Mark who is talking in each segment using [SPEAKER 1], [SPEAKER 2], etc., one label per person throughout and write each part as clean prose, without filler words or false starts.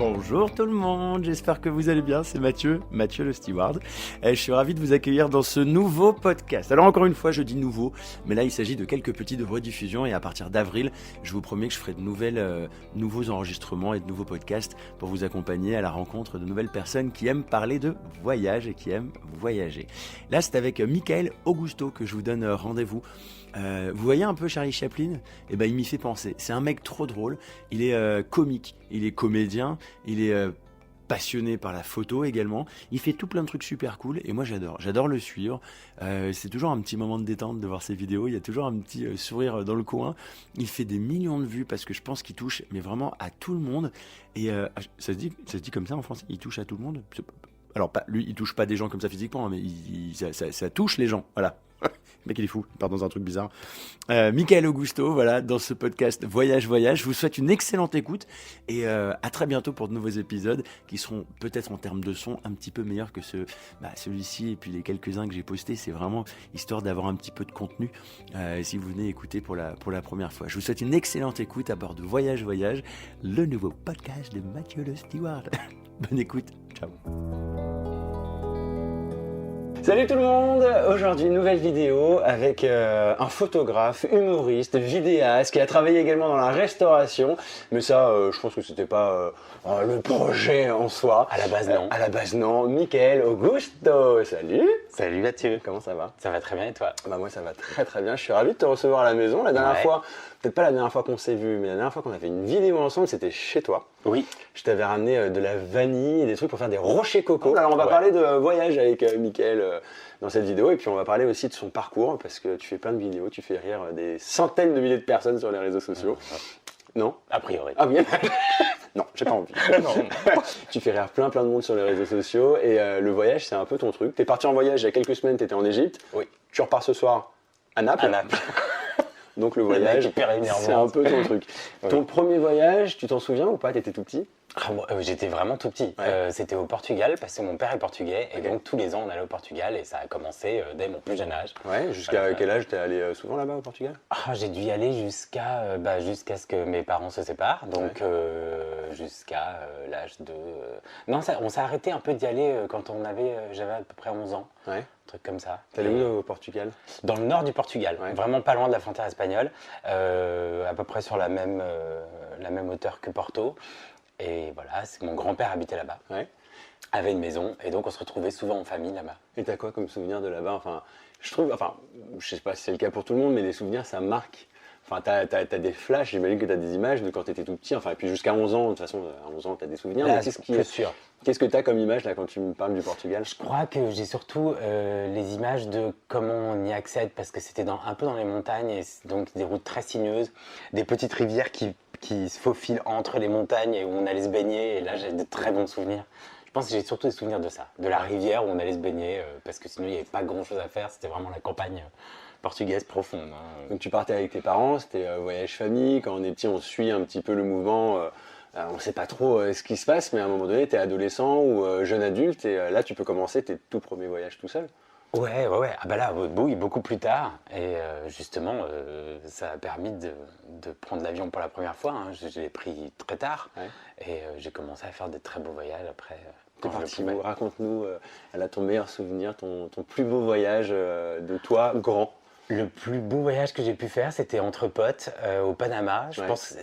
[SPEAKER 1] Bonjour tout le monde, j'espère que vous allez bien, c'est Mathieu le steward. Je suis ravi de vous accueillir dans ce nouveau podcast. Alors encore une fois, je dis nouveau, mais là il s'agit de quelques petites rediffusions et à partir d'avril, je vous promets que je ferai de nouveaux enregistrements et de nouveaux podcasts pour vous accompagner à la rencontre de nouvelles personnes qui aiment parler de voyage et qui aiment voyager. Là c'est avec Michael Augusto que je vous donne rendez-vous. Vous voyez un peu Charlie Chaplin ? Eh ben, il m'y fait penser. C'est un mec trop drôle. Il est comique, il est comédien, il est passionné par la photo également. Il fait tout plein de trucs super cool et moi j'adore le suivre. C'est toujours un petit moment de détente de voir ses vidéos. Il y a toujours un petit sourire dans le coin. Il fait des millions de vues parce que je pense qu'il touche mais vraiment à tout le monde. Et ça se dit comme ça en France ? Il touche à tout le monde ? Alors lui, il touche pas des gens comme ça physiquement, mais ça touche les gens. Voilà. Le mec il est fou, il part dans un truc bizarre. Michael Augusto, voilà, dans ce podcast Voyage. Je vous souhaite une excellente écoute et à très bientôt pour de nouveaux épisodes qui seront peut-être en termes de son un petit peu meilleurs que celui-ci et puis les quelques-uns que j'ai postés. C'est vraiment histoire d'avoir un petit peu de contenu si vous venez écouter pour la première fois. Je vous souhaite une excellente écoute à bord de Voyage, le nouveau podcast de Mathieu le steward. Bonne écoute, ciao. Salut tout le monde, aujourd'hui une nouvelle vidéo avec un photographe, humoriste, vidéaste qui a travaillé également dans la restauration, mais ça je pense que c'était pas le projet en soi.
[SPEAKER 2] À la base non.
[SPEAKER 1] À la base non, Michael Augusto, salut.
[SPEAKER 2] Salut Mathieu.
[SPEAKER 1] Comment ça va ?
[SPEAKER 2] Ça va très bien et toi ?
[SPEAKER 1] Bah moi ça va très très bien, je suis ravi de te recevoir à la maison. La dernière fois, peut-être pas la dernière fois qu'on s'est vu, mais la dernière fois qu'on a fait une vidéo ensemble, c'était chez toi.
[SPEAKER 2] Oui.
[SPEAKER 1] Je t'avais ramené de la vanille et des trucs pour faire des rochers coco. Alors on va parler de voyage avec Michael dans cette vidéo et puis on va parler aussi de son parcours parce que tu fais plein de vidéos, tu fais rire des centaines de milliers de personnes sur les réseaux sociaux. Non ?
[SPEAKER 2] A priori.
[SPEAKER 1] Ah oui. Non, j'ai pas envie.
[SPEAKER 2] Non.
[SPEAKER 1] Tu fais rire plein de monde sur les réseaux sociaux et le voyage c'est un peu ton truc. T'es parti en voyage il y a quelques semaines, t'étais en Égypte.
[SPEAKER 2] Oui.
[SPEAKER 1] Tu repars ce soir à Naples.
[SPEAKER 2] À Naples.
[SPEAKER 1] Donc le voyage, c'est un peu ton truc.
[SPEAKER 2] Oui.
[SPEAKER 1] Ton premier voyage, tu t'en souviens ou pas ? T'étais tout petit ?
[SPEAKER 2] J'étais vraiment tout petit. C'était au Portugal parce que mon père est portugais et donc tous les ans on allait au Portugal et ça a commencé dès mon plus jeune âge.
[SPEAKER 1] Ouais, jusqu'à quel âge t'es allé souvent là-bas au Portugal ?
[SPEAKER 2] J'ai dû y aller jusqu'à ce que mes parents se séparent, donc jusqu'à l'âge de... Non, on s'est arrêté un peu d'y aller quand j'avais à peu près 11 ans.
[SPEAKER 1] Ouais.
[SPEAKER 2] Un truc comme ça.
[SPEAKER 1] T'allais où au Portugal ?
[SPEAKER 2] Dans le nord du Portugal, vraiment pas loin de la frontière espagnole, à peu près sur la même hauteur que Porto. Et voilà, mon grand-père habitait là-bas, avait une maison, et donc on se retrouvait souvent en famille là-bas.
[SPEAKER 1] Et t'as quoi comme souvenir de là-bas ? Enfin, je sais pas si c'est le cas pour tout le monde, mais les souvenirs, ça marque. Enfin, t'as des flashs, j'imagine que t'as des images de quand t'étais tout petit, enfin, et puis jusqu'à 11 ans, de toute façon, à 11 ans, t'as des souvenirs.
[SPEAKER 2] Là,
[SPEAKER 1] mais
[SPEAKER 2] c'est sûr.
[SPEAKER 1] Qu'est-ce que t'as comme image là quand tu me parles du Portugal ?
[SPEAKER 2] Je crois que j'ai surtout les images de comment on y accède, parce que c'était un peu dans les montagnes, et donc des routes très sinueuses, des petites rivières qui se faufilent entre les montagnes et où on allait se baigner, et là j'ai de très bons souvenirs. Je pense que j'ai surtout des souvenirs de ça, de la rivière où on allait se baigner, parce que sinon il n'y avait pas grand chose à faire, c'était vraiment la campagne portugaise profonde.
[SPEAKER 1] Donc tu partais avec tes parents, c'était voyage famille, quand on est petit on suit un petit peu le mouvement, on ne sait pas trop ce qui se passe, mais à un moment donné tu es adolescent ou jeune adulte et là tu peux commencer tes tout premiers voyages tout seul.
[SPEAKER 2] Ouais. Ah bah là, oui, beaucoup plus tard. Et justement, ça a permis de prendre l'avion pour la première fois. Je l'ai pris très tard. Et j'ai commencé à faire de très beaux voyages après.
[SPEAKER 1] Raconte-nous, ton meilleur souvenir, ton plus beau voyage de toi, grand.
[SPEAKER 2] Le plus beau voyage que j'ai pu faire, c'était entre potes au Panama. Je pense.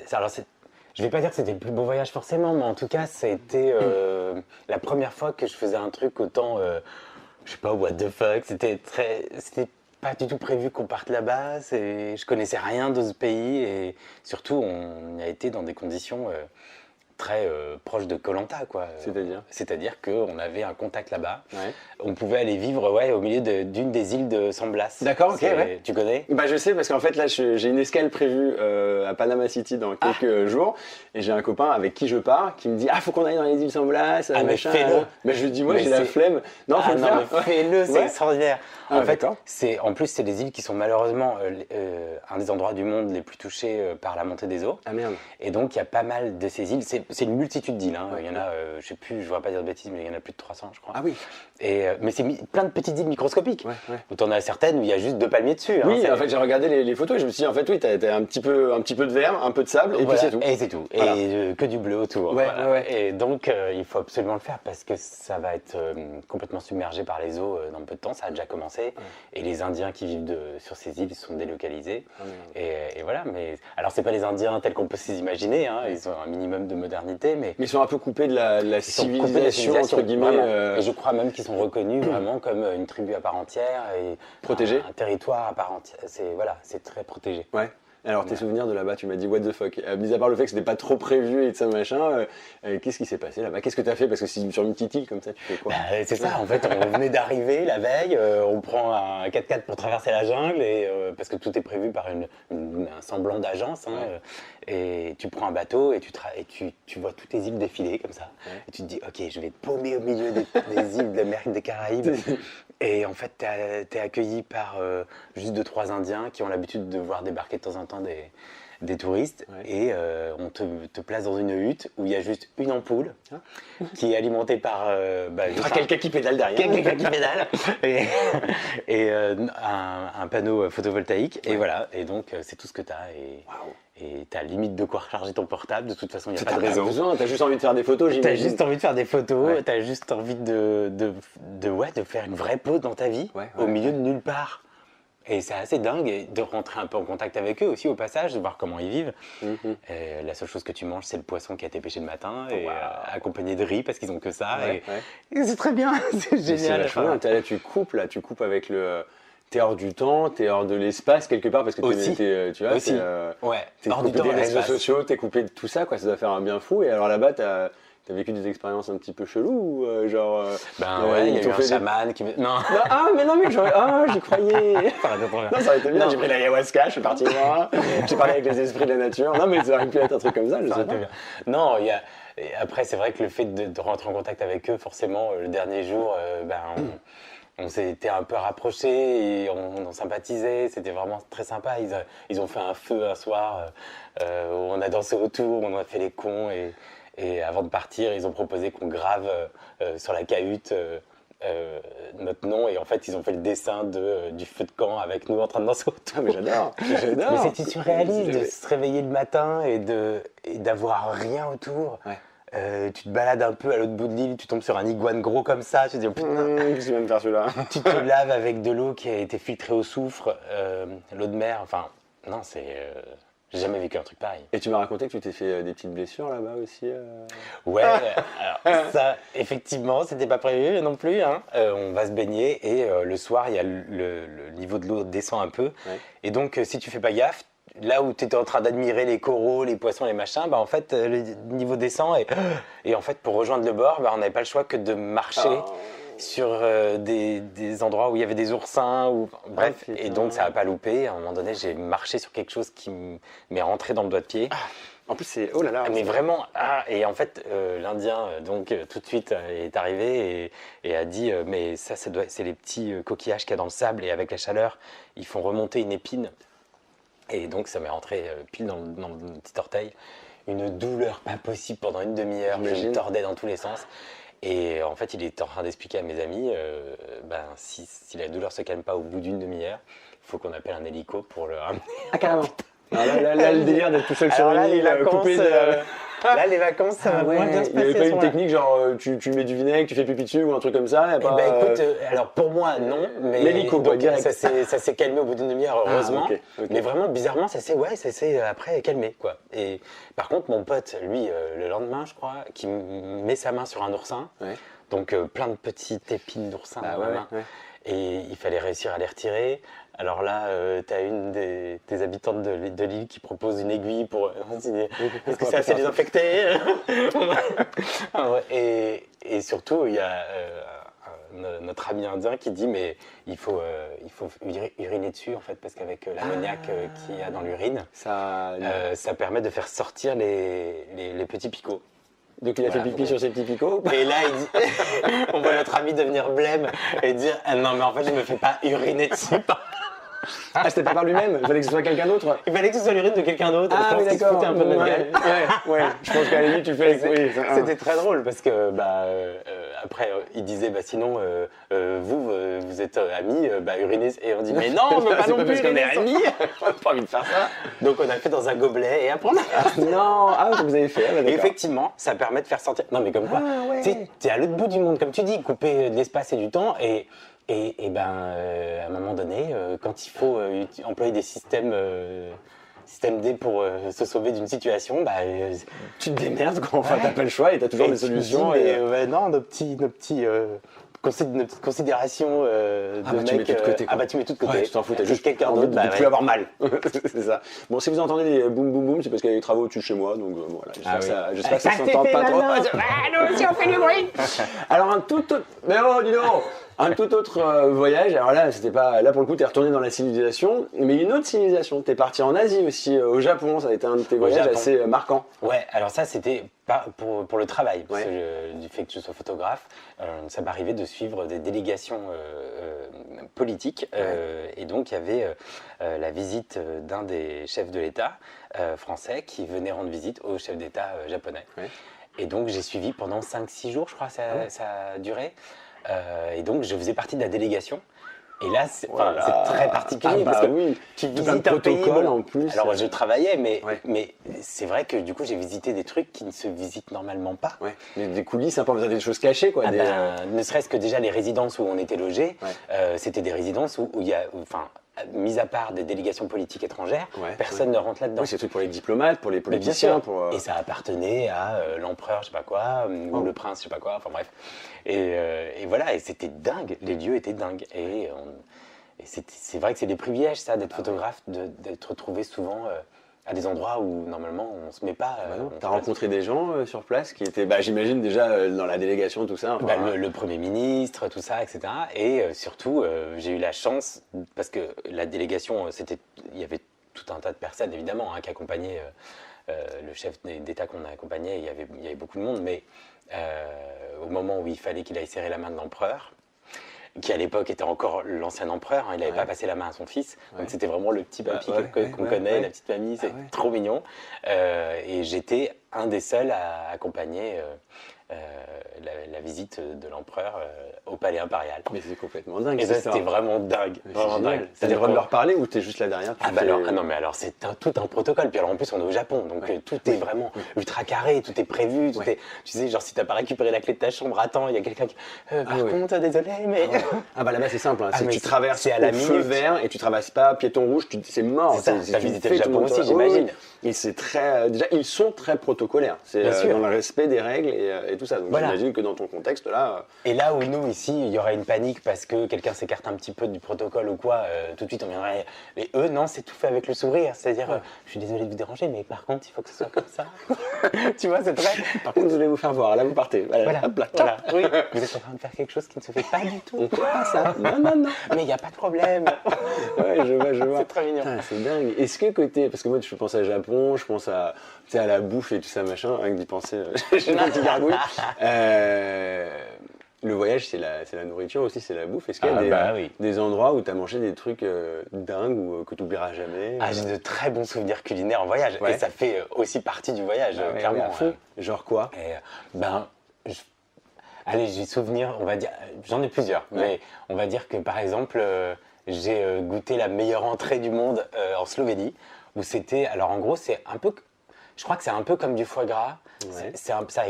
[SPEAKER 2] Je vais pas dire que c'était le plus beau voyage forcément, mais en tout cas, ça a été la première fois que je faisais un truc autant... je sais pas, what the fuck, c'était pas du tout prévu qu'on parte là-bas, je connaissais rien de ce pays et surtout on a été dans des conditions très proches de Koh Lanta, quoi. C'est-à-dire qu'on avait un contact là-bas, on pouvait aller vivre au milieu d'une des îles de San Blas.
[SPEAKER 1] D'accord, ok, ouais.
[SPEAKER 2] Tu connais ?
[SPEAKER 1] Bah je sais parce qu'en fait là j'ai une escale prévue à Panama City dans quelques jours et j'ai un copain avec qui je pars qui me dit faut qu'on aille dans les îles San Blas, machin.
[SPEAKER 2] Mais fais-le.
[SPEAKER 1] Mais je lui dis j'ai la flemme. Non, faut le faire.
[SPEAKER 2] Mais fais-le, c'est extraordinaire. En fait,
[SPEAKER 1] en
[SPEAKER 2] plus c'est des îles qui sont malheureusement un des endroits du monde les plus touchés par la montée des eaux.
[SPEAKER 1] Ah merde.
[SPEAKER 2] Et donc il y a pas mal de ces îles, c'est une multitude d'îles. Hein. Il y en a, je sais plus, je ne voudrais pas dire de bêtises, mais il y en a plus de 300, je crois.
[SPEAKER 1] Ah oui.
[SPEAKER 2] Mais c'est plein de petites îles microscopiques.
[SPEAKER 1] Ouais.
[SPEAKER 2] Où tu en as certaines où il y a juste 2 palmiers dessus.
[SPEAKER 1] Oui, en fait, j'ai regardé les photos et je me suis dit, en fait, oui, t'as un petit peu de verre, un peu de sable, et puis c'est tout.
[SPEAKER 2] Et c'est tout.
[SPEAKER 1] Voilà.
[SPEAKER 2] Et que du bleu autour.
[SPEAKER 1] Ouais.
[SPEAKER 2] Et donc, il faut absolument le faire parce que ça va être complètement submergé par les eaux dans peu de temps. Ça a déjà commencé. Ouais. Et les Indiens qui vivent sur ces îles sont délocalisés. Et voilà. Mais alors, c'est pas les Indiens tels qu'on peut s'imaginer. Hein. Ils ont un minimum de modernité, mais
[SPEAKER 1] ils sont un peu coupés de la civilisation, entre guillemets.
[SPEAKER 2] Et je crois même qu'ils sont reconnus vraiment comme une tribu à part entière et
[SPEAKER 1] protégé,
[SPEAKER 2] un territoire à part entière. C'est très protégé.
[SPEAKER 1] Ouais. Alors, tes souvenirs de là-bas, tu m'as dit what the fuck. Mis à part le fait que c'était pas trop prévu et de ça machin, qu'est-ce qui s'est passé là-bas? Qu'est-ce que t'as fait? Parce que si sur une petite île comme ça, tu fais quoi?
[SPEAKER 2] C'est ça, en fait, on venait d'arriver la veille, on prend un 4x4 pour traverser la jungle, parce que tout est prévu par un semblant d'agence. Hein, et tu prends un bateau et tu vois toutes les îles défiler comme ça. Ouais. Et tu te dis, ok, je vais paumer au milieu des îles de l'Amérique des Caraïbes. Et en fait, t'es accueilli par juste 2-3 Indiens qui ont l'habitude de voir débarquer de temps en temps des touristes. Ouais. Et on te place dans une hutte où il y a juste une ampoule qui est alimentée par
[SPEAKER 1] quelqu'un qui pédale derrière.
[SPEAKER 2] Quelqu'un qui pédale. et un panneau photovoltaïque. Ouais. Et voilà. Et donc, c'est tout ce que tu as. Et t'as limite de quoi recharger ton portable. De toute façon, il n'y a pas de réseau.
[SPEAKER 1] T'as juste envie de faire des photos, j'imagine.
[SPEAKER 2] T'as juste envie de faire des photos. T'as juste envie de faire une vraie pause dans ta vie au milieu de nulle part. Et c'est assez dingue de rentrer un peu en contact avec eux aussi au passage, de voir comment ils vivent. Et la seule chose que tu manges, c'est le poisson qui a été pêché le matin, accompagné de riz parce qu'ils ont que ça. Et c'est très bien, c'est génial.
[SPEAKER 1] Là, tu coupes avec le... T'es hors du temps, t'es hors de l'espace quelque part parce que tu vois,
[SPEAKER 2] aussi.
[SPEAKER 1] T'es coupé des réseaux sociaux, t'es coupé de tout ça, quoi. Ça doit faire un bien fou. Et alors là-bas, t'as vécu des expériences un petit peu cheloues,
[SPEAKER 2] il y a eu un chaman qui... Non.
[SPEAKER 1] Mais j'y croyais. Non, ça aurait été bien. J'ai pris l'ayahuasca, je suis parti voir. J'ai parlé avec les esprits de la nature. Non, mais ça aurait pu être un truc comme ça, je sais pas.
[SPEAKER 2] Non, après, c'est vrai que le fait de rentrer en contact avec eux, forcément, le dernier jour, on s'était un peu rapprochés et on sympathisait, c'était vraiment très sympa. Ils ont fait un feu un soir où on a dansé autour, on a fait les cons et avant de partir, ils ont proposé qu'on grave sur la cahute notre nom et en fait, ils ont fait le dessin du feu de camp avec nous en train de danser autour.
[SPEAKER 1] Mais j'adore.
[SPEAKER 2] Mais c'était surréaliste de se réveiller le matin et d'avoir rien autour. Ouais. Tu te balades un peu à l'autre bout de l'île, tu tombes sur un iguane gros comme ça, tu te dis putain,
[SPEAKER 1] qu'est-ce que je vais me faire celui-là?
[SPEAKER 2] Tu te laves avec de l'eau qui a été filtrée au soufre, l'eau de mer, enfin, non, j'ai jamais vécu un truc pareil.
[SPEAKER 1] Et tu m'as raconté que tu t'es fait des petites blessures là-bas aussi
[SPEAKER 2] Ouais, alors ça, effectivement, c'était pas prévu non plus. Hein. On va se baigner et le soir, il y a le niveau de l'eau descend un peu. Ouais. Et donc, si tu fais pas gaffe, là où tu étais en train d'admirer les coraux, les poissons, les machins, en fait, le niveau descend et en fait, pour rejoindre le bord, on n'avait pas le choix que de marcher sur des endroits où il y avait des oursins, bref. Et donc, ça n'a pas loupé. À un moment donné, j'ai marché sur quelque chose qui m'est rentré dans le doigt de pied.
[SPEAKER 1] En plus, c'est... Oh là là.
[SPEAKER 2] Mais vraiment, et en fait, l'Indien, donc, tout de suite, est arrivé et a dit mais ça c'est les petits coquillages qu'il y a dans le sable et avec la chaleur, ils font remonter une épine. Et donc, ça m'est rentré pile dans le petit orteil. Une douleur pas possible pendant une demi-heure. Je me tordais dans tous les sens. Et en fait, il était en train d'expliquer à mes amis, si la douleur se calme pas au bout d'une demi-heure, il faut qu'on appelle un hélico pour le ramener.
[SPEAKER 1] Ah, carrément. Là, le délire d'être tout seul sur une île, coupé de...
[SPEAKER 2] Là, les vacances, ça va moins bien se passer.
[SPEAKER 1] Il n'y avait pas une technique genre tu mets du vinaigre, tu fais pipi dessus ou un truc comme ça?
[SPEAKER 2] Écoute, alors pour moi, non. Mais
[SPEAKER 1] l'hélico, direct.
[SPEAKER 2] Ça s'est calmé au bout d'une demi-heure, heureusement. Okay. Mais vraiment, bizarrement, ça s'est après calmé, quoi. Et par contre, mon pote, lui, le lendemain, je crois, qui met sa main sur un oursin. Ouais. Donc, plein de petites épines d'oursin dans ma main. Ouais. Et il fallait réussir à les retirer. Alors là, tu as une des habitantes de l'île qui propose une aiguille pour... Est-ce que c'est assez désinfecté? Et surtout, il y a notre ami indien qui dit mais il faut uriner dessus en fait parce qu'avec l'ammoniac qu'il y a dans l'urine, ça permet de faire sortir les petits picots.
[SPEAKER 1] Donc il a fait pipi sur ses petits picots.
[SPEAKER 2] Et là, il dit, on voit notre ami devenir blême et dire non mais en fait je me fais pas uriner dessus
[SPEAKER 1] Ah, c'était pas par lui-même, il fallait que ce soit quelqu'un d'autre.
[SPEAKER 2] Il fallait que ce soit l'urine de quelqu'un d'autre.
[SPEAKER 1] Ah, oui, d'accord.
[SPEAKER 2] Un peu de notre gueule.
[SPEAKER 1] Ouais, je pense qu'à la limite, tu fais.
[SPEAKER 2] C'était très drôle parce que après il disait sinon vous êtes amis, urinez, et on dit mais non, on veut pas non plus
[SPEAKER 1] parce qu'on est
[SPEAKER 2] uriner.
[SPEAKER 1] amis. On n'a pas envie de faire ça.
[SPEAKER 2] Donc on a fait dans un gobelet et après on a.
[SPEAKER 1] Non, vous avez fait.
[SPEAKER 2] Et effectivement, ça permet de faire sortir. Non mais comme quoi, t'es à l'autre bout du monde comme tu dis, couper de l'espace et du temps et à un moment donné, quand il faut employer des système D pour se sauver d'une situation,
[SPEAKER 1] tu te démerdes quoi. Enfin, t'as pas le choix et t'as toujours des solutions.
[SPEAKER 2] Non, nos petites considérations de
[SPEAKER 1] tu mets tout de côté.
[SPEAKER 2] Tu mets tout de côté.
[SPEAKER 1] Tu t'en fous, t'as juste
[SPEAKER 2] quelqu'un d'autre.
[SPEAKER 1] De plus avoir mal. C'est ça. Bon, si vous entendez des boum boum boum, c'est parce qu'il y a des travaux au-dessus de chez moi, donc voilà. J'espère que ça s'entend pas trop.
[SPEAKER 2] Nous aussi on fait du bruit.
[SPEAKER 1] Alors un tout autre. Mais oh, dis donc. Un tout autre voyage, alors là, c'était pas. Là pour le coup, t'es retourné dans la civilisation, mais une autre civilisation. T'es parti en Asie aussi, au Japon, ça a été un de tes voyages assez marquants.
[SPEAKER 2] Ouais, alors ça c'était pas pour le travail, parce que du fait que je sois photographe, ça m'arrivait de suivre des délégations politiques, et donc il y avait la visite d'un des chefs de l'État français qui venait rendre visite au chef d'État japonais. Ouais. Et donc j'ai suivi pendant 5-6 jours, je crois, ça a duré. Et donc je faisais partie de la délégation. Et là, c'est très particulier parce que tu visites un pays en plus. Alors je travaillais, mais c'est vrai que du coup j'ai visité des trucs qui ne se visitent normalement pas.
[SPEAKER 1] Ouais. Des coulisses, un peu, vous avez des choses cachées quoi.
[SPEAKER 2] Ne serait-ce que déjà les résidences où on était logés, c'était des résidences où il y a, mis à part des délégations politiques étrangères, personne ne rentre là-dedans.
[SPEAKER 1] Oui, c'est des trucs pour les diplomates, pour les politiciens.
[SPEAKER 2] Et ça appartenait à l'empereur, je sais pas quoi, ou le prince, je sais pas quoi, enfin bref. Et voilà, et c'était dingue, les lieux étaient dingues. Et c'est vrai que c'est des privilèges, ça, d'être photographe, d'être retrouvé souvent à des endroits où normalement on se met pas.
[SPEAKER 1] T'as rencontré des gens sur place qui étaient, j'imagine déjà dans la délégation, tout ça.
[SPEAKER 2] Le Premier ministre, tout ça, etc. Et surtout, j'ai eu la chance, parce que la délégation, il y avait tout un tas de personnes évidemment qui accompagnaient le chef d'État qu'on a accompagné. Il y avait beaucoup de monde, mais au moment où il fallait qu'il aille serrer la main de l'empereur, qui à l'époque était encore l'ancien empereur, il n'avait pas passé la main à son fils, donc c'était vraiment le petit papy qu'on connaît, la petite mamie, c'est trop mignon. Et j'étais un des seuls à accompagner la visite de l'empereur au palais impérial.
[SPEAKER 1] Mais c'est complètement dingue.
[SPEAKER 2] Et ça, c'était vraiment dingue. Vraiment dingue.
[SPEAKER 1] T'as le droit de leur parler ou t'es juste là derrière?
[SPEAKER 2] Non, mais alors c'est tout un protocole. Puis alors en plus on est au Japon, donc tout est vraiment ultra carré, tout est prévu, tout est. Tu sais, genre si t'as pas récupéré la clé de ta chambre, attends, il y a quelqu'un qui. Par contre, désolé, mais.
[SPEAKER 1] Là-bas c'est simple. C'est que tu traverses
[SPEAKER 2] à la
[SPEAKER 1] feu vert et tu traverses pas piéton rouge, c'est mort.
[SPEAKER 2] T'as visité le Japon aussi, j'imagine.
[SPEAKER 1] Et c'est très. Déjà, ils sont très protocolaires. C'est dans le respect des règles et tout ça. Donc j'imagine que dans ton contexte là.
[SPEAKER 2] Et là où nous ici, il y aurait une panique parce que quelqu'un s'écarte un petit peu du protocole ou quoi, tout de suite on viendrait. Mais eux, non, c'est tout fait avec le sourire. C'est-à-dire, je suis désolé de vous déranger, mais par contre, il faut que ce soit comme ça. Tu vois, c'est très.
[SPEAKER 1] Par contre, je vais vous faire voir. Là, vous partez.
[SPEAKER 2] Voilà. Hop là. Oui. Vous êtes en train de faire quelque chose qui ne se fait pas du tout.
[SPEAKER 1] On fait pas ça. Non.
[SPEAKER 2] Mais il n'y a pas de problème.
[SPEAKER 1] Je vois.
[SPEAKER 2] C'est très mignon.
[SPEAKER 1] C'est dingue. Est-ce que côté, parce que moi, je pense à Japon, je pense à la bouffe et tout ça machin, rien que d'y penser, j'ai un petit gargouille. Le voyage, c'est la nourriture aussi, c'est la bouffe. Est-ce qu'il y a des endroits où tu as mangé des trucs dingues ou que tu n'oublieras jamais?
[SPEAKER 2] J'ai de très bons souvenirs culinaires en voyage. Et ça fait aussi partie du voyage, clairement.
[SPEAKER 1] Genre quoi?
[SPEAKER 2] Allez, j'ai souvenir, on va dire, j'en ai plusieurs. Mais on va dire que par exemple, j'ai goûté la meilleure entrée du monde en Slovénie, où c'était, alors en gros, c'est un peu, je crois que c'est un peu comme du foie gras.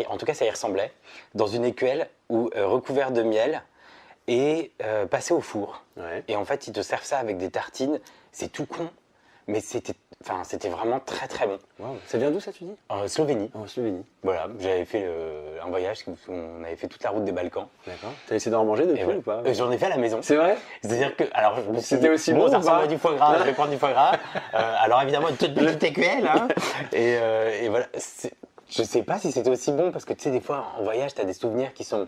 [SPEAKER 2] En tout cas, ça y ressemblait, dans une écuelle recouvert de miel et passé au four. Et en fait, ils te servent ça avec des tartines. C'est tout con, mais c'était vraiment très très bon.
[SPEAKER 1] Wow. Ça vient d'où ça, tu dis?
[SPEAKER 2] En Slovénie.
[SPEAKER 1] En Slovénie.
[SPEAKER 2] Voilà, j'avais fait un voyage où on avait fait toute la route des Balkans.
[SPEAKER 1] D'accord. T'as essayé d'en manger depuis ou pas?
[SPEAKER 2] J'en ai fait à la maison.
[SPEAKER 1] C'est vrai?
[SPEAKER 2] C'est-à-dire que, alors, je me suis
[SPEAKER 1] C'était aussi bon
[SPEAKER 2] ça
[SPEAKER 1] ou
[SPEAKER 2] ressemble
[SPEAKER 1] pas?
[SPEAKER 2] à du foie gras, je vais prendre du foie gras. Alors évidemment, une toute petite écuelle, hein. Et voilà. Je sais pas si c'était aussi bon parce que tu sais, des fois en voyage, tu as des souvenirs qui sont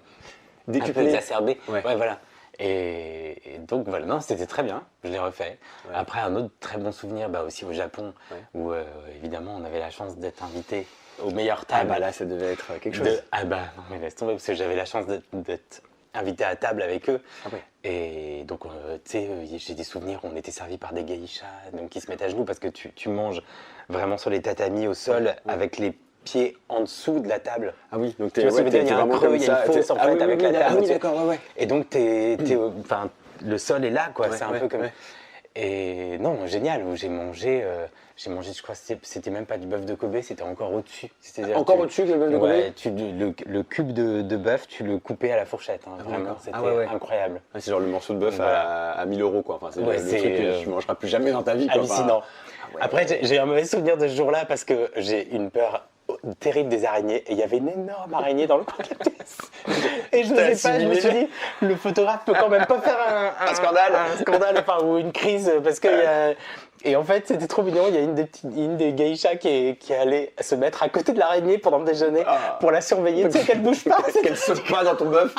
[SPEAKER 2] un peu exacerbés. Ouais, voilà. Et donc voilà, non, c'était très bien, je l'ai refait. Après, un autre très bon souvenir, aussi au Japon, où évidemment on avait la chance d'être invité aux meilleures tables.
[SPEAKER 1] Là, ça devait être quelque chose.
[SPEAKER 2] Non, mais laisse tomber, parce que j'avais la chance d'être invité à table avec eux.
[SPEAKER 1] Ah ouais.
[SPEAKER 2] Et donc, tu sais, j'ai des souvenirs, on était servis par des geishas, donc qui se mettent à genoux parce que tu manges vraiment sur les tatamis au sol avec les pieds en dessous de la table.
[SPEAKER 1] Ah oui, donc
[SPEAKER 2] Tu vois ce que je veux dire, il y a un creux, il y a une fosse en fait avec la table.
[SPEAKER 1] Ah oui, d'accord, ouais.
[SPEAKER 2] Et donc, enfin, le sol est là, quoi. C'est un peu comme.
[SPEAKER 1] Ouais.
[SPEAKER 2] Et non, génial. Où j'ai mangé, je crois, que c'était même pas du bœuf de Kobe, c'était encore au-dessus.
[SPEAKER 1] Encore au-dessus que le bœuf de Kobe.
[SPEAKER 2] Ouais, le cube de bœuf, tu le coupais à la fourchette. Hein, vraiment, c'était incroyable.
[SPEAKER 1] Ah, c'est genre le morceau de bœuf
[SPEAKER 2] Voilà.
[SPEAKER 1] à 1000 €, quoi. Enfin, c'est
[SPEAKER 2] Ouais,
[SPEAKER 1] le truc que tu mangeras plus jamais dans ta vie, quoi.
[SPEAKER 2] Hallucinant.
[SPEAKER 1] Ouais.
[SPEAKER 2] Après, j'ai un mauvais souvenir de ce jour-là parce que j'ai une peur terrible des araignées et il y avait une énorme araignée dans le coin de la pièce et je n'osais pas, je me suis dit le photographe peut quand même pas faire un scandale enfin, ou une crise parce que et en fait c'était trop mignon, il y a une des geishas qui allait se mettre à côté de l'araignée pendant le déjeuner pour la surveiller, tu sais qu'elle bouge pas
[SPEAKER 1] qu'elle saute pas dans ton bœuf.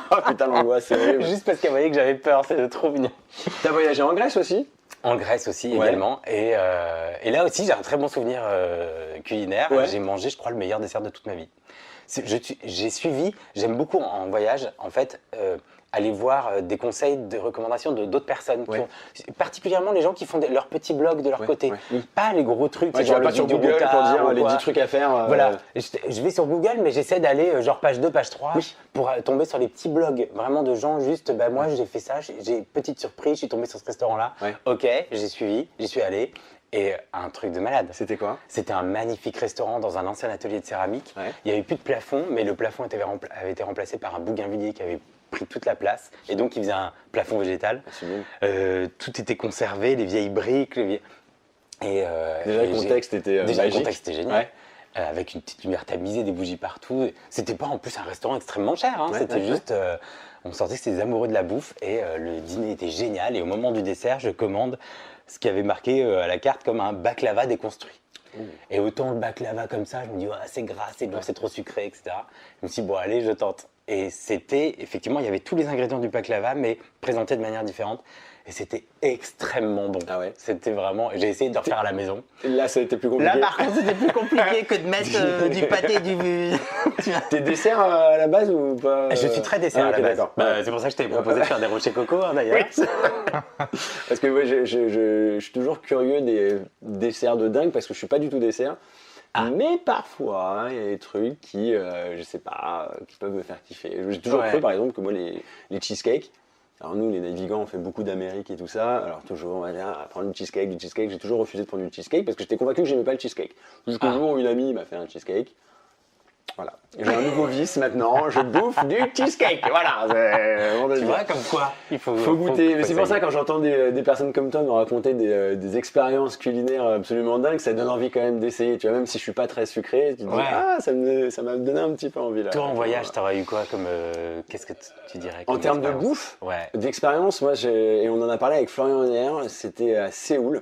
[SPEAKER 1] Oh putain, l'angoisse, c'est horrible.
[SPEAKER 2] Juste parce qu'elle voyait que j'avais peur, c'était trop mignon.
[SPEAKER 1] T'as voyagé en Grèce aussi?
[SPEAKER 2] En Grèce aussi également. Et là aussi, j'ai un très bon souvenir culinaire.
[SPEAKER 1] Ouais.
[SPEAKER 2] J'ai mangé, je crois, le meilleur dessert de toute ma vie. J'aime beaucoup en voyage, en fait, aller voir des conseils, des recommandations d'autres personnes. Particulièrement les gens qui font leur petit blog de leur côté. Pas les gros trucs.
[SPEAKER 1] Tu vas pas sur Google pour dire les 10 trucs à faire.
[SPEAKER 2] Voilà, je vais sur Google, mais j'essaie d'aller genre page 2, page 3 pour tomber sur les petits blogs vraiment de gens juste, moi j'ai fait ça, j'ai petite surprise, je suis tombé sur ce restaurant-là. Ok, j'ai suivi, j'y suis allé. Et un truc de malade.
[SPEAKER 1] C'était quoi?
[SPEAKER 2] C'était un magnifique restaurant dans un ancien atelier de céramique. Il n'y avait plus de plafond, mais le plafond avait été remplacé par un bougainvillier qui avait pris toute la place. Et donc, il faisait un plafond végétal. Tout était conservé, les vieilles briques.
[SPEAKER 1] Déjà, le contexte était magique.
[SPEAKER 2] Le contexte était génial. Avec une petite lumière tamisée, des bougies partout. C'était pas en plus un restaurant extrêmement cher. Hein. C'était juste... on sentait que c'était des amoureux de la bouffe. Et le dîner était génial. Et au moment du dessert, je commande ce qui avait marqué à la carte comme un baklava déconstruit. Et autant le baklava comme ça, je me dis c'est gras, c'est lourd, c'est trop sucré, etc. Je me suis dit bon allez, je tente. Et c'était effectivement, il y avait tous les ingrédients du baklava, mais présentés de manière différente. Et c'était extrêmement bon.
[SPEAKER 1] Ah ouais.
[SPEAKER 2] C'était vraiment. J'ai essayé de le refaire à la maison.
[SPEAKER 1] Là, ça a été plus compliqué.
[SPEAKER 2] Là, par contre, c'était plus compliqué que de mettre du pâté,
[SPEAKER 1] T'es dessert à la base ou pas?
[SPEAKER 2] Je suis très dessert à la base. C'est pour ça que je t'ai proposé de faire des rochers coco, hein, d'ailleurs.
[SPEAKER 1] Parce que je suis toujours curieux des desserts de dingue parce que je suis pas du tout dessert. Mais parfois, il y a des trucs qui, je sais pas, qui peuvent me faire kiffer. J'ai toujours cru, par exemple, que moi, les cheesecakes. Alors nous, les navigants, on fait beaucoup d'Amérique et tout ça. Alors toujours, on va dire, prendre du cheesecake. J'ai toujours refusé de prendre du cheesecake parce que j'étais convaincu que j'aimais pas le cheesecake. Jusqu'au jour où une amie m'a fait un cheesecake. Voilà. J'ai un nouveau vice maintenant, je bouffe du cheesecake. Voilà.
[SPEAKER 2] Tu vois, comme quoi il faut
[SPEAKER 1] goûter. Mais c'est pour ça, quand j'entends des personnes comme toi me raconter des expériences culinaires absolument dingues, ça donne envie quand même d'essayer. Tu vois, même si je suis pas très sucré, tu te dis, ça m'a donné un petit peu envie là.
[SPEAKER 2] Toi, en voyage, t'aurais eu quoi comme. Qu'est-ce que tu dirais
[SPEAKER 1] en termes de bouffe, d'expérience, moi, et on en a parlé avec Florian hier, c'était à Séoul,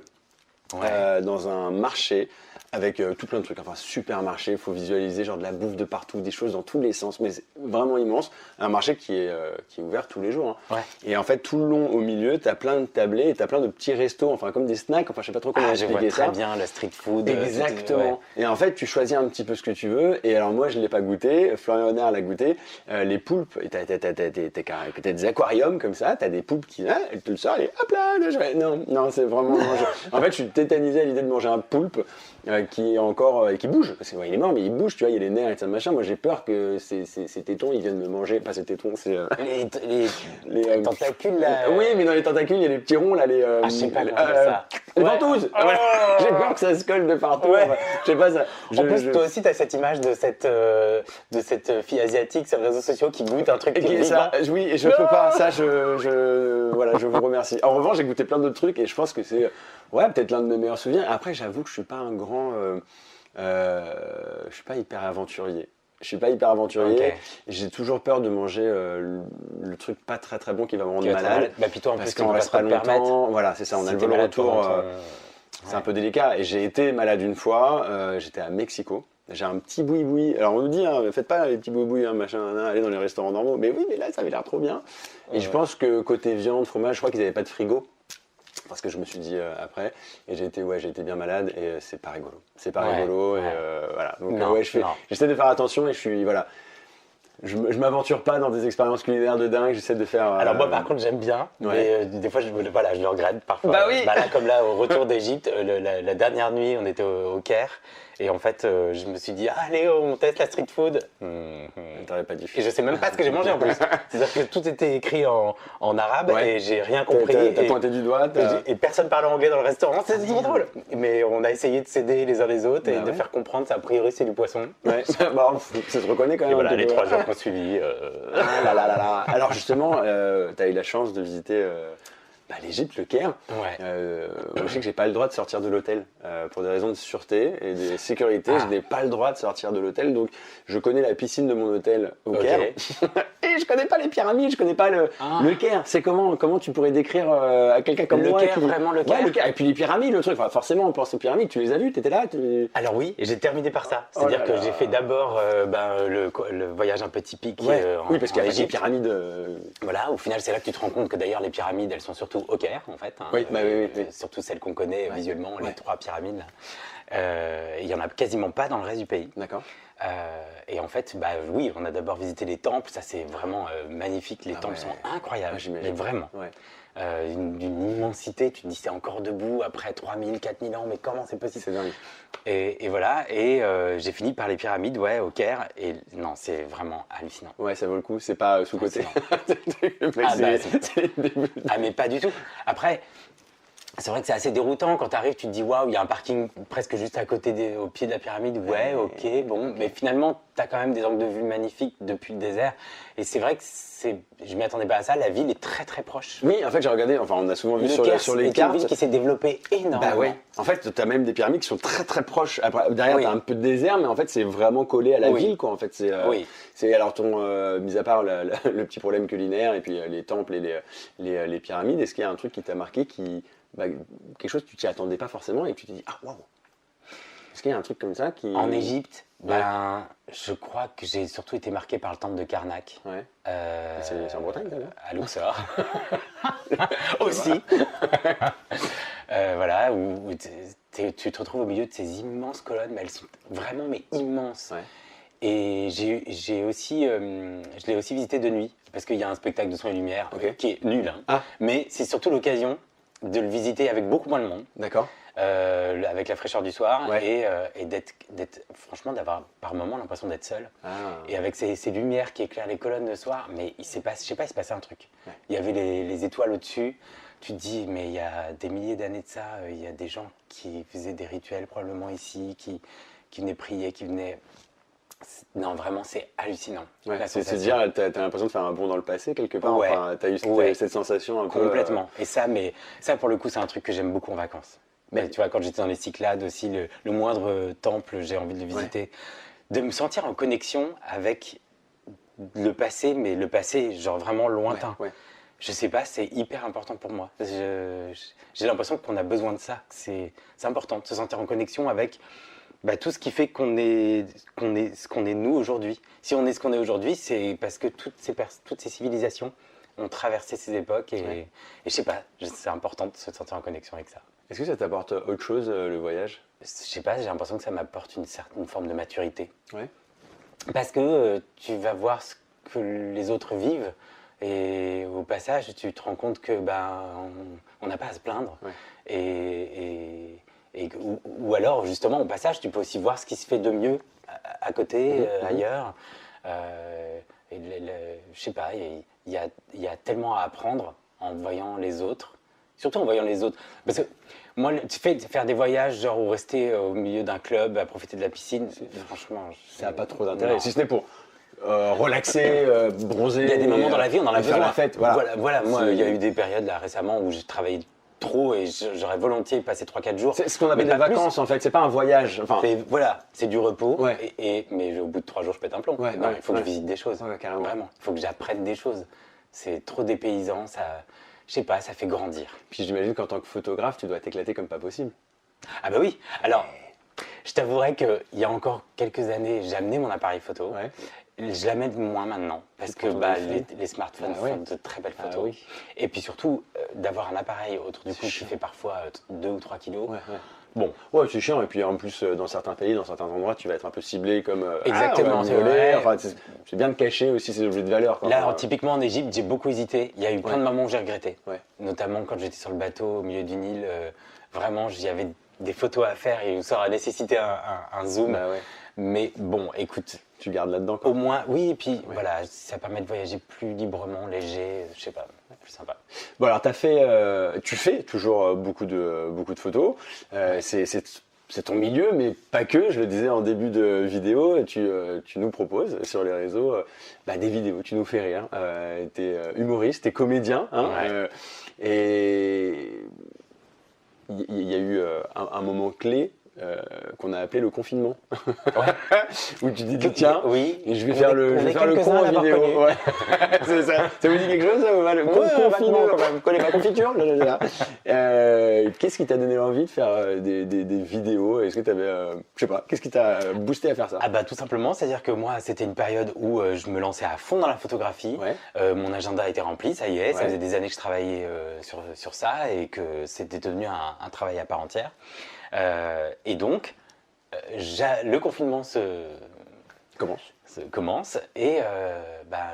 [SPEAKER 1] dans un marché. Avec tout plein de trucs, enfin supermarché, il faut visualiser genre de la bouffe de partout, des choses dans tous les sens, mais c'est vraiment immense. Un marché qui est ouvert tous les jours. Hein. Et en fait, tout le long au milieu, tu as plein de tablés et tu as plein de petits restos, enfin comme des snacks, enfin je sais pas trop comment expliquer ça.
[SPEAKER 2] Je vois très bien le street food.
[SPEAKER 1] Exactement. Et en fait, tu choisis un petit peu ce que tu veux. Et alors moi, je ne l'ai pas goûté, Florian Honner l'a goûté. Les poulpes, t'as des aquariums comme ça, tu as des poulpes qui, elle te le sort, et hop là, non, c'est vraiment... En fait, je suis tétanisé à l'idée de manger un poulpe. Qui est encore qui bouge, parce qu'il est mort mais il bouge, tu vois, il y a les nerfs et ça machin. Moi j'ai peur que ces tétons ils viennent me manger, pas ces tétons, c'est
[SPEAKER 2] les tentacules là.
[SPEAKER 1] Oui, mais dans les tentacules il y a les petits ronds là, les
[SPEAKER 2] je sais pas comment ça.
[SPEAKER 1] Les ventouses. J'ai peur que ça se colle de partout. Enfin, je sais pas ça.
[SPEAKER 2] En plus toi aussi t'as cette image de cette fille asiatique sur les réseaux sociaux qui goûte un truc qui
[SPEAKER 1] ça, oui, et je peux pas, ça voilà, je vous remercie. En revanche, j'ai goûté plein d'autres trucs et je pense que c'est peut-être l'un de mes meilleurs souvenirs. Après, j'avoue que je suis pas un grand, je suis pas hyper aventurier. J'ai toujours peur de manger le truc pas très très bon qui va me rendre malade.
[SPEAKER 2] Puis toi en
[SPEAKER 1] parce
[SPEAKER 2] plus,
[SPEAKER 1] qu'on reste pas longtemps. Voilà, c'est ça. On a le vol retour. C'est un peu délicat. Et j'ai été malade une fois. J'étais à Mexico. J'ai un petit boui-boui. Alors on nous dit, faites pas les petits boui-boui, machin, allez dans les restaurants normaux. Mais oui, mais là, ça avait l'air trop bien. Et je pense que côté viande, fromage, je crois qu'ils n'avaient pas de frigo. Parce que je me suis dit après, et j'ai été bien malade, et c'est pas rigolo. Et voilà. Donc j'essaie de faire attention, et je suis, voilà. je m'aventure pas dans des expériences culinaires de dingue, j'essaie de faire...
[SPEAKER 2] Alors moi par contre j'aime bien, mais des fois je le regrette parfois.
[SPEAKER 1] Bah oui.
[SPEAKER 2] Là comme là au retour d'Égypte, la dernière nuit on était au Caire et en fait je me suis dit allez on teste la street food.
[SPEAKER 1] T'aurais pas dit.
[SPEAKER 2] Et je sais même pas ce que j'ai mangé en plus. C'est-à-dire que tout était écrit en arabe et j'ai rien compris.
[SPEAKER 1] T'as pointé du doigt.
[SPEAKER 2] Et personne parlait anglais dans le restaurant, c'est trop drôle. Mais on a essayé de s'aider les uns les autres et de faire comprendre ça a priori c'est du poisson.
[SPEAKER 1] Ouais. Bah, ça se reconnaît quand même.
[SPEAKER 2] Et voilà les 3 jours qu'on suivi.
[SPEAKER 1] Alors justement, tu as eu la chance de visiter l'Égypte, le Caire.
[SPEAKER 2] Ouais.
[SPEAKER 1] Moi, je sais que j'ai pas le droit de sortir de l'hôtel pour des raisons de sûreté et de sécurité. Je n'ai pas le droit de sortir de l'hôtel, donc je connais la piscine de mon hôtel au Caire. Et je connais pas les pyramides, je connais pas le Caire. C'est comment tu pourrais décrire à quelqu'un comme moi
[SPEAKER 2] Le Caire, vraiment le Caire.
[SPEAKER 1] Ouais, le Caire. Et puis les pyramides, le truc. Enfin, forcément, on pense aux pyramides. Tu les as vues, t'étais là.
[SPEAKER 2] Alors oui, et j'ai terminé par ça. C'est-à-dire que j'ai fait d'abord le voyage un peu typique
[SPEAKER 1] oui, parce qu'il y a les pyramides.
[SPEAKER 2] Voilà, au final, c'est là que tu te rends compte que d'ailleurs les pyramides, elles sont surtout au Caire, en fait.
[SPEAKER 1] Oui.
[SPEAKER 2] Surtout celles qu'on connaît visuellement, les 3 pyramides. Il y en a quasiment pas dans le reste du pays.
[SPEAKER 1] D'accord.
[SPEAKER 2] Et en fait, oui, on a d'abord visité les temples. Ça, c'est vraiment magnifique. Les temples sont incroyables, mais vraiment.
[SPEAKER 1] Ouais.
[SPEAKER 2] D'une immensité, tu te dis c'est encore debout après 3000, 4000 ans, mais comment c'est possible?
[SPEAKER 1] C'est dingue.
[SPEAKER 2] Et voilà, et j'ai fini par les pyramides, au Caire, et non, c'est vraiment hallucinant.
[SPEAKER 1] Ouais, ça vaut le coup, c'est pas sous-côté.
[SPEAKER 2] Mais pas du tout. Après, c'est vrai que c'est assez déroutant quand tu arrives, tu te dis waouh, il y a un parking presque juste à côté, au pied de la pyramide. Ok, bon, mais finalement, tu as quand même des angles de vue magnifiques depuis le désert. Et c'est vrai que je m'y attendais pas à ça, la ville est très très proche.
[SPEAKER 1] Oui, en fait, j'ai regardé, on a souvent vu sur les cartes.
[SPEAKER 2] C'est une ville qui s'est développée énormément.
[SPEAKER 1] Bah ouais. En fait, tu as même des pyramides qui sont très très proches. Après, derrière, tu as un peu de désert, mais en fait, c'est vraiment collé à la ville, quoi. En fait, c'est alors mis à part le petit problème culinaire et puis les temples et les pyramides, est-ce qu'il y a un truc qui t'a marqué quelque chose que tu t'y attendais pas forcément et que tu te dis ah waouh. Est-ce qu'il y a un truc comme ça qui...
[SPEAKER 2] En Égypte, je crois que j'ai surtout été marqué par le temple de Karnak.
[SPEAKER 1] Ouais. C'est en Bretagne, d'ailleurs.
[SPEAKER 2] À Luxor. Aussi. Voilà, où tu te retrouves au milieu de ces immenses colonnes, mais elles sont vraiment immenses. Ouais. Et je l'ai aussi visité de nuit, parce qu'il y a un spectacle de son et lumière qui est nul. Mais c'est surtout l'occasion de le visiter avec beaucoup moins de monde.
[SPEAKER 1] D'accord.
[SPEAKER 2] Avec la fraîcheur du soir et d'être franchement d'avoir par moments l'impression d'être seul et avec ces lumières qui éclairent les colonnes le soir, mais je sais pas, il s'est passé un truc. Il y avait les étoiles au-dessus, tu te dis mais il y a des milliers d'années de ça, il y a des gens qui faisaient des rituels probablement ici, qui venaient prier, qui venaient... Non, vraiment, c'est hallucinant.
[SPEAKER 1] C'est dire, t'as l'impression de faire un bond dans le passé quelque part. Enfin, t'as eu cette sensation un peu...
[SPEAKER 2] Complètement. Et ça, pour le coup, c'est un truc que j'aime beaucoup en vacances. Mais tu vois, quand j'étais dans les Cyclades aussi, le moindre temple, j'ai envie de le visiter. De me sentir en connexion avec le passé, mais le passé, genre vraiment lointain. Je sais pas, c'est hyper important pour moi. J'ai l'impression qu'on a besoin de ça. C'est important de se sentir en connexion avec... tout ce qui fait qu'on est ce qu'on est nous aujourd'hui. Si on est ce qu'on est aujourd'hui, c'est parce que toutes ces civilisations ont traversé ces époques et je sais pas, c'est important de se sentir en connexion avec ça.
[SPEAKER 1] Est-ce que ça t'apporte autre chose, le voyage?
[SPEAKER 2] Je sais pas, j'ai l'impression que ça m'apporte une certaine forme de maturité.
[SPEAKER 1] Ouais.
[SPEAKER 2] Parce que tu vas voir ce que les autres vivent et au passage, tu te rends compte que on n'a pas à se plaindre. Ou alors, justement, au passage, tu peux aussi voir ce qui se fait de mieux à côté, ailleurs. Je sais pas, il y a tellement à apprendre en voyant les autres. Surtout en voyant les autres. Parce que moi, faire des voyages, genre, ou rester au milieu d'un club, à profiter de la piscine, franchement...
[SPEAKER 1] Ça n'a pas trop d'intérêt, si ce n'est pour... relaxer, bronzer...
[SPEAKER 2] Il y a des moments dans la vie, on en a besoin.
[SPEAKER 1] Faire la fête,
[SPEAKER 2] voilà. Moi, il y a eu des périodes, là, récemment, où j'ai travaillé trop et j'aurais volontiers passé 3-4 jours.
[SPEAKER 1] C'est ce qu'on appelle des vacances en fait, c'est pas un voyage. Enfin...
[SPEAKER 2] c'est du repos, mais au bout de 3 jours je pète un plomb. Il faut que je visite des choses, vraiment. Il faut que j'apprenne des choses. C'est trop dépaysant, ça, je sais pas, ça fait grandir.
[SPEAKER 1] Puis j'imagine qu'en tant que photographe, tu dois t'éclater comme pas possible.
[SPEAKER 2] Ah bah oui, alors je t'avouerais qu'il y a encore quelques années, j'ai amené mon appareil photo. Je l'amène moins maintenant parce que les smartphones font de très belles photos. Et puis surtout, d'avoir un appareil autour du cou qui fait parfois 2 ou 3 kilos, Bon.
[SPEAKER 1] Ouais, c'est chiant. Et puis en plus, dans certains pays, dans certains endroits, tu vas être un peu ciblé comme.
[SPEAKER 2] Exactement,
[SPEAKER 1] on va
[SPEAKER 2] c'est
[SPEAKER 1] me voler.
[SPEAKER 2] vrai.
[SPEAKER 1] Enfin, c'est bien de cacher aussi ces objets de valeur. Quoi.
[SPEAKER 2] Là, typiquement en Égypte, j'ai beaucoup hésité. Il y a eu plein de moments où j'ai regretté.
[SPEAKER 1] Ouais.
[SPEAKER 2] Notamment quand j'étais sur le bateau au milieu du Nil. Vraiment, j'y avais des photos à faire et ça aurait nécessité un zoom.
[SPEAKER 1] Bah ouais.
[SPEAKER 2] Mais bon, écoute.
[SPEAKER 1] Tu gardes là-dedans. Quoi.
[SPEAKER 2] Au moins, oui, et puis voilà, ça permet de voyager plus librement, léger, je sais pas, plus sympa.
[SPEAKER 1] Bon alors tu fais toujours beaucoup de photos. C'est ton milieu, mais pas que. Je le disais en début de vidéo, tu nous proposes sur les réseaux des vidéos. Tu nous fais rire. T'es humoriste, t'es comédien, hein, et il y a eu un moment clé. Qu'on a appelé le confinement. Où tu dis tiens, je vais faire le con en vidéo. Ouais. C'est ça. Ça vous dit quelque chose ça, le confinement quand même. Vous connaissez pas confiture Qu'est-ce qui t'a donné envie de faire des vidéos? Est-ce que tu avais, je sais pas, qu'est-ce qui t'a boosté à faire ça?
[SPEAKER 2] Tout simplement, c'est-à-dire que moi c'était une période où je me lançais à fond dans la photographie. Mon agenda était rempli, ça y est, ça faisait des années que je travaillais sur ça et que c'était devenu un travail à part entière. Et donc, le confinement commence et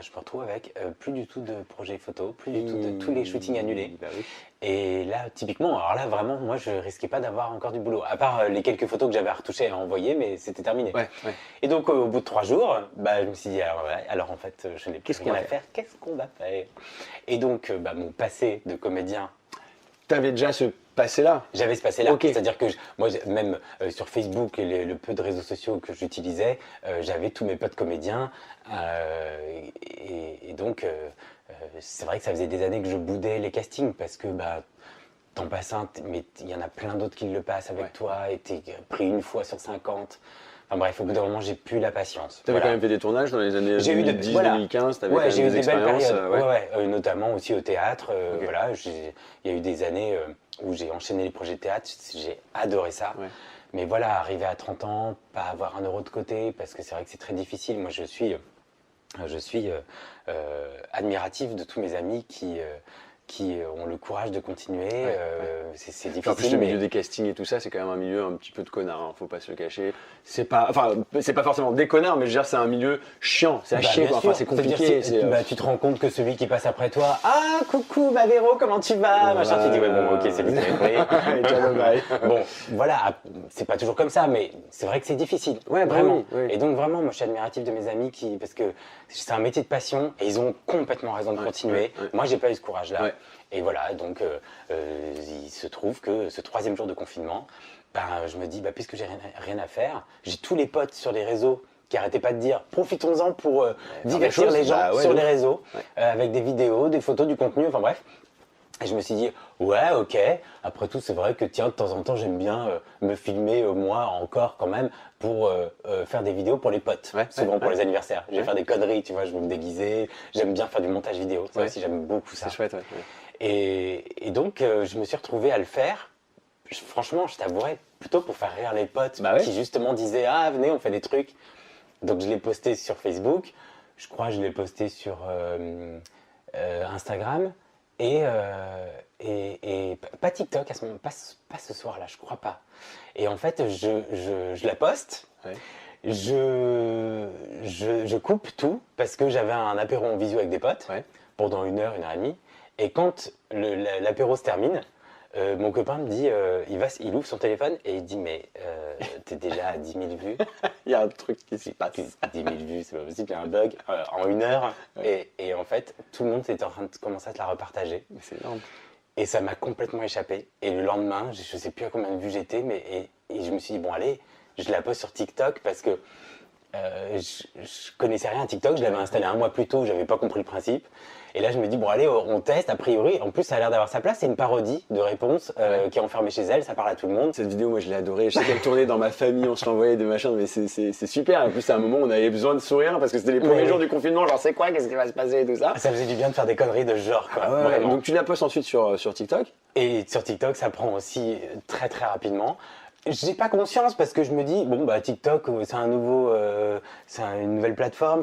[SPEAKER 2] je me retrouve avec plus du tout de projets photos, plus du tout de tous les shootings annulés.
[SPEAKER 1] Oui.
[SPEAKER 2] Et là, typiquement, alors là vraiment, moi je risquais pas d'avoir encore du boulot, à part les quelques photos que j'avais à retoucher et à envoyer, mais c'était terminé. Et donc au bout de 3 jours, je me suis dit alors en fait, je n'ai plus rien à faire, qu'est-ce qu'on va faire? Et donc mon passé de comédien.
[SPEAKER 1] T'avais déjà ce passé-là?
[SPEAKER 2] J'avais ce passé-là, c'est-à-dire que moi, même sur Facebook et le peu de réseaux sociaux que j'utilisais, j'avais tous mes potes comédiens et donc c'est vrai que ça faisait des années que je boudais les castings parce que t'en passes un, mais il y en a plein d'autres qui le passent avec toi et t'es pris une fois sur 50. Enfin bref, au bout d'un moment, j'ai plus la patience.
[SPEAKER 1] Tu avais quand même fait des tournages dans les années 2010, 2015, tu avais quand même
[SPEAKER 2] j'ai eu des belles
[SPEAKER 1] périodes.
[SPEAKER 2] Notamment aussi au théâtre. Voilà, il y a eu des années où j'ai enchaîné les projets de théâtre, j'ai adoré ça. Mais voilà, arriver à 30 ans, pas avoir un euro de côté, parce que c'est vrai que c'est très difficile. Moi, je suis admiratif de tous mes amis qui ont le courage de continuer. C'est difficile.
[SPEAKER 1] En plus, le milieu des castings et tout ça, c'est quand même un milieu un petit peu de connard, hein, faut pas se le cacher. C'est pas forcément des connards, mais je veux dire, c'est un milieu chiant, c'est à chier, quoi. Enfin, c'est compliqué.
[SPEAKER 2] Tu te rends compte que celui qui passe après toi, ah, coucou, ma Véro, comment tu vas? Machin, tu dis, ok, c'est lui qui m'a Bon, voilà, c'est pas toujours comme ça, mais c'est vrai que c'est difficile. Vraiment. Et donc, vraiment, moi, je suis admiratif de mes amis parce que c'est un métier de passion et ils ont complètement raison de continuer. Moi, j'ai pas eu ce courage-là. Et voilà, donc il se trouve que ce 3e jour de confinement, je me dis, puisque j'ai rien à faire, j'ai tous les potes sur les réseaux qui arrêtaient pas de dire, profitons-en pour divertir les gens sur les réseaux, avec des vidéos, des photos, du contenu, enfin bref. Et je me suis dit, ouais, ok, après tout, c'est vrai que tiens, de temps en temps, j'aime bien me filmer, moi encore quand même, pour faire des vidéos pour les potes, souvent pour les anniversaires. Je vais faire des conneries, tu vois, je vais me déguiser, j'aime bien faire du montage vidéo, ça aussi, j'aime beaucoup ça.
[SPEAKER 1] C'est chouette,
[SPEAKER 2] Et donc, je me suis retrouvé à le faire, franchement, je t'avouerais, plutôt pour faire rire les potes qui justement disaient, ah, venez, on fait des trucs. Donc, je l'ai posté sur Facebook, je crois que je l'ai posté sur Instagram. Et pas TikTok à ce moment, pas ce soir-là, je crois pas. Et en fait, je la poste, je coupe tout parce que j'avais un apéro en visio avec des potes pendant 1 heure, 1 heure et demie. Et quand l'apéro se termine, mon copain me dit, il ouvre son téléphone et il dit, mais t'es déjà à 10 000 vues.
[SPEAKER 1] Il y a un truc qui se passe.
[SPEAKER 2] 10 000 vues, c'est pas possible, il y a un bug en 1 heure. Et en fait, tout le monde était en train de commencer à te la repartager.
[SPEAKER 1] Mais c'est énorme.
[SPEAKER 2] Et ça m'a complètement échappé. Et le lendemain, je sais plus à combien de vues j'étais, et je me suis dit, bon allez, je la poste sur TikTok parce que je connaissais rien à TikTok, je l'avais installé 1 mois plus tôt, j'avais pas compris le principe. Et là, je me dis, bon, allez, on teste, a priori. En plus, ça a l'air d'avoir sa place. C'est une parodie de Réponse qui est enfermée chez elle. Ça parle à tout le monde.
[SPEAKER 1] Cette vidéo, moi, je l'ai adorée. Je sais qu'elle tournait dans ma famille, on se l'envoyait des machins, mais c'est super. En plus, à un moment, on avait besoin de sourire parce que c'était les premiers jours du confinement. Genre, c'est quoi? Qu'est-ce qui va se passer et tout ça?
[SPEAKER 2] Ça faisait du bien de faire des conneries de ce genre, quoi.
[SPEAKER 1] Donc, tu la postes ensuite sur TikTok?
[SPEAKER 2] Et sur TikTok, ça prend aussi très, très rapidement. J'ai pas conscience parce que je me dis, bon, TikTok, c'est c'est une nouvelle plateforme.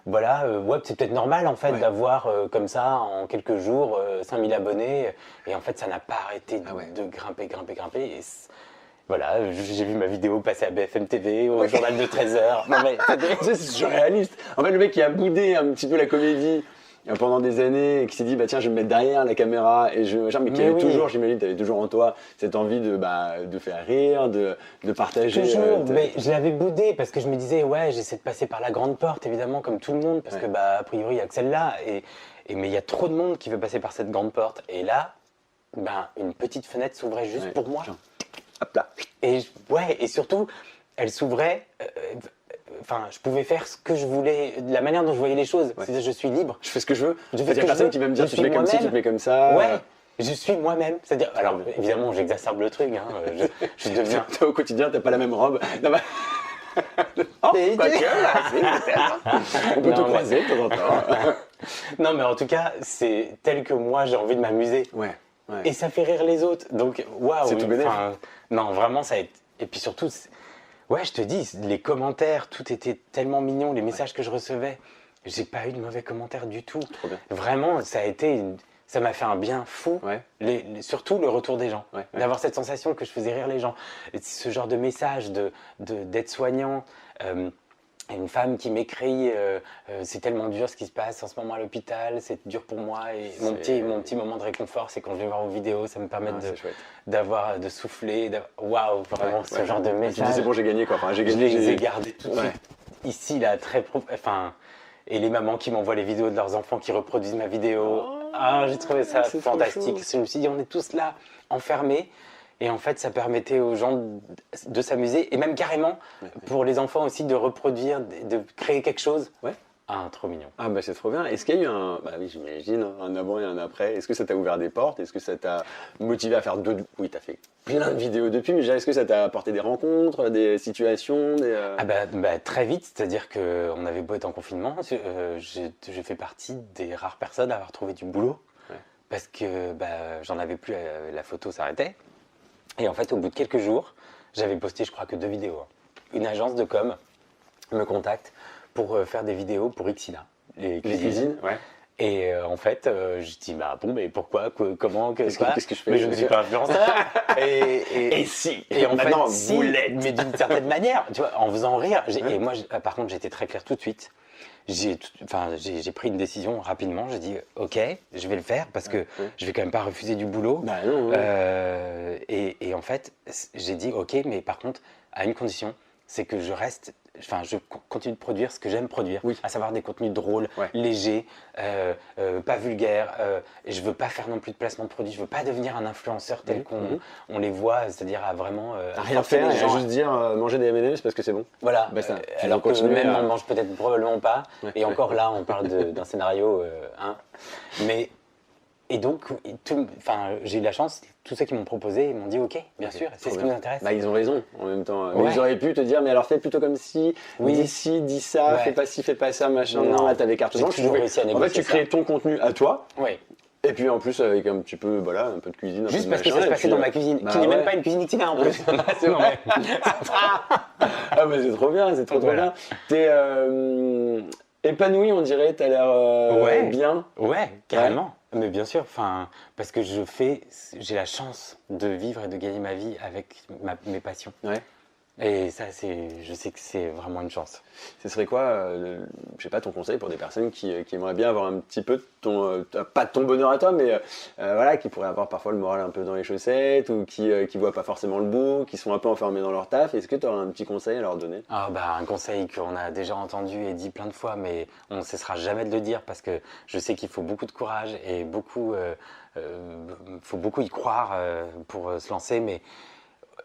[SPEAKER 2] Voilà, web, c'est peut-être normal en fait d'avoir comme ça en quelques jours 5000 abonnés. Et en fait, ça n'a pas arrêté de grimper. Voilà, j'ai vu ma vidéo passer à BFM TV, au journal de 13h. Non mais
[SPEAKER 1] c'est surréaliste. En fait, le mec qui a boudé un petit peu la comédie pendant des années et qui s'est dit bah tiens je vais me mettre derrière la caméra et mais qui avait toujours, j'imagine, tu avais toujours en toi cette envie de faire rire, de partager.
[SPEAKER 2] Toujours, mais je l'avais boudé parce que je me disais ouais j'essaie de passer par la grande porte évidemment comme tout le monde parce que a priori il y a que celle-là mais il y a trop de monde qui veut passer par cette grande porte et là une petite fenêtre s'ouvrait juste pour moi.
[SPEAKER 1] Hop là.
[SPEAKER 2] Et surtout elle s'ouvrait. Enfin, je pouvais faire ce que je voulais, de la manière dont je voyais les choses. C'est-à-dire, je suis libre.
[SPEAKER 1] Je fais ce que je veux.
[SPEAKER 2] Je fais ce que
[SPEAKER 1] personne qui va me dire tu te mets comme ci, tu te mets comme ça.
[SPEAKER 2] Ouais, je suis moi-même. C'est-à-dire, alors évidemment, j'exacerbe le truc. Hein. Je deviens.
[SPEAKER 1] Au quotidien, t'as pas la même robe. Non, oh, on peut te croiser de temps en temps.
[SPEAKER 2] Non, mais en tout cas, c'est tel que moi, j'ai envie de m'amuser.
[SPEAKER 1] Ouais.
[SPEAKER 2] Et ça fait rire les autres. Donc, waouh.
[SPEAKER 1] C'est tout bénéfique.
[SPEAKER 2] Non, vraiment, ça a été. Et puis surtout. Ouais, je te dis, les commentaires, tout était tellement mignon, les messages que je recevais. J'ai pas eu de mauvais commentaires du tout.
[SPEAKER 1] Trop bien.
[SPEAKER 2] Vraiment, ça m'a fait un bien fou. Surtout le retour des gens. D'avoir cette sensation que je faisais rire les gens. Et ce genre de message d'aide-soignant. Une femme qui m'écrit c'est tellement dur ce qui se passe en ce moment à l'hôpital, c'est dur pour moi et mon petit moment de réconfort c'est quand je vais voir vos vidéos, ça me permet de souffler, waouh, vraiment ce genre de message.
[SPEAKER 1] Tu dis c'est bon, j'ai gagné quoi. Enfin,
[SPEAKER 2] je les ai gardés tout de suite ici là très et les mamans qui m'envoient les vidéos de leurs enfants qui reproduisent ma vidéo. J'ai trouvé ça fantastique. Je me suis dit on est tous là enfermés. Et en fait, ça permettait aux gens de s'amuser et même carrément pour les enfants aussi de reproduire, de créer quelque chose. Trop mignon.
[SPEAKER 1] C'est trop bien. Est-ce qu'il y a eu j'imagine, un avant et un après. Est-ce que ça t'a ouvert des portes? Est-ce que ça t'a motivé à faire d'autres... Oui, t'as fait plein de vidéos depuis, mais est-ce que ça t'a apporté des rencontres, des situations
[SPEAKER 2] Très vite, c'est-à-dire qu'on avait beau être en confinement, je fais partie des rares personnes à avoir trouvé du boulot parce que j'en avais plus, la photo s'arrêtait. Et en fait, au bout de quelques jours, j'avais posté, je crois que 2 vidéos. Une agence de com me contacte pour faire des vidéos pour Xina, les cuisines. Et en fait, je dis mais pourquoi, comment, qu'est-ce
[SPEAKER 1] que je fais?
[SPEAKER 2] Mais je ne suis pas influenceur.
[SPEAKER 1] Et si.
[SPEAKER 2] Et en fait, si, mais d'une certaine manière, tu vois, en faisant rire. Et moi, par contre, j'étais très clair tout de suite. J'ai pris une décision rapidement. J'ai dit ok, je vais le faire parce que je vais quand même pas refuser du boulot. Et en fait, j'ai dit ok, mais par contre, à une condition, c'est que je continue de produire ce que j'aime produire, à savoir des contenus drôles, légers, pas vulgaires. Et je veux pas faire non plus de placement de produits. Je veux pas devenir un influenceur tel qu'on les voit, c'est-à-dire à vraiment
[SPEAKER 1] rien faire, et juste dire manger des M&M's parce que c'est bon.
[SPEAKER 2] Voilà. Alors que même on mange peut-être probablement pas. Et encore là, on parle d'un scénario. Et donc, j'ai eu la chance, tous ceux qui m'ont proposé, ils m'ont dit ok, bien sûr, c'est ce qui nous intéresse.
[SPEAKER 1] Ils ont raison en même temps. Mais ils auraient pu te dire mais alors fais plutôt comme si, dis ci, dis ça, fais pas ci, fais pas ça, machin. Non, là t'as des cartes blanches. En fait, tu crées ton contenu à toi. Et puis en plus avec un petit peu, un peu de cuisine.
[SPEAKER 2] Juste parce que ça se passait dans ma cuisine, qui n'est même pas une cuisine Xina en plus.
[SPEAKER 1] C'est vrai. Mais c'est trop bien, c'est trop bien. T'es épanoui, on dirait, t'as l'air bien.
[SPEAKER 2] Ouais, carrément. Mais bien sûr, parce que j'ai la chance de vivre et de gagner ma vie avec mes passions. Et ça, je sais que c'est vraiment une chance.
[SPEAKER 1] Ce serait quoi, je sais pas, ton conseil pour des personnes qui aimeraient bien avoir un petit peu pas de ton bonheur à toi, mais qui pourraient avoir parfois le moral un peu dans les chaussettes ou qui voient pas forcément le bout, qui sont un peu enfermés dans leur taf. Est-ce que tu aurais un petit conseil à leur donner?
[SPEAKER 2] Un conseil qu'on a déjà entendu et dit plein de fois, mais on ne cessera jamais de le dire parce que je sais qu'il faut beaucoup de courage et faut beaucoup y croire pour se lancer, mais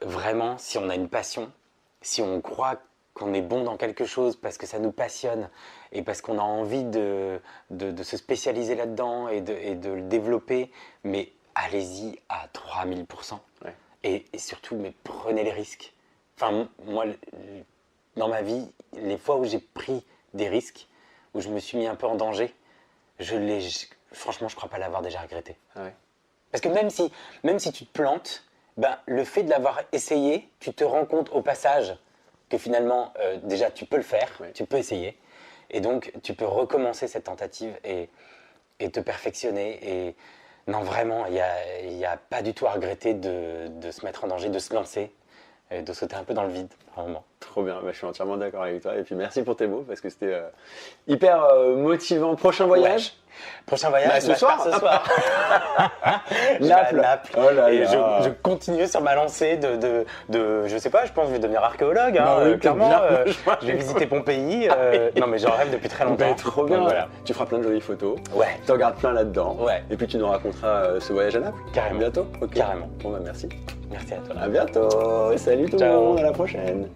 [SPEAKER 2] vraiment, si on a une passion, si on croit qu'on est bon dans quelque chose parce que ça nous passionne et parce qu'on a envie de se spécialiser là-dedans et de le développer, mais allez-y à 3000%. Et surtout, mais prenez les risques. Moi, dans ma vie, les fois où j'ai pris des risques, où je me suis mis un peu en danger, franchement, je crois pas l'avoir déjà regretté. Parce que même si tu te plantes, le fait de l'avoir essayé, tu te rends compte au passage que finalement, déjà, tu peux le faire, tu peux essayer. Et donc, tu peux recommencer cette tentative et te perfectionner. Et non, vraiment, il n'y a pas du tout à regretter de se mettre en danger, de se lancer. et de sauter un peu dans le vide, à un moment.
[SPEAKER 1] Trop bien, je suis entièrement d'accord avec toi. Et puis merci pour tes mots parce que c'était hyper motivant. Prochain voyage?
[SPEAKER 2] Prochain voyage,
[SPEAKER 1] ce soir.
[SPEAKER 2] Je pars ce soir.
[SPEAKER 1] Naples.
[SPEAKER 2] Oh là et là. Je continue sur ma lancée je sais pas, je pense que je vais devenir archéologue, hein, oui, clairement. Je vais visiter Pompéi. Non mais j'en rêve depuis très longtemps.
[SPEAKER 1] Trop bien. Donc, voilà. Tu feras plein de jolies photos.
[SPEAKER 2] Ouais.
[SPEAKER 1] Tu en gardes plein là-dedans.
[SPEAKER 2] Ouais.
[SPEAKER 1] Et puis tu nous raconteras ce voyage à Naples.
[SPEAKER 2] Carrément.
[SPEAKER 1] À bientôt.
[SPEAKER 2] Carrément.
[SPEAKER 1] Bon bah merci.
[SPEAKER 2] Merci à toi.
[SPEAKER 1] À bientôt. Salut tout le monde. À la prochaine.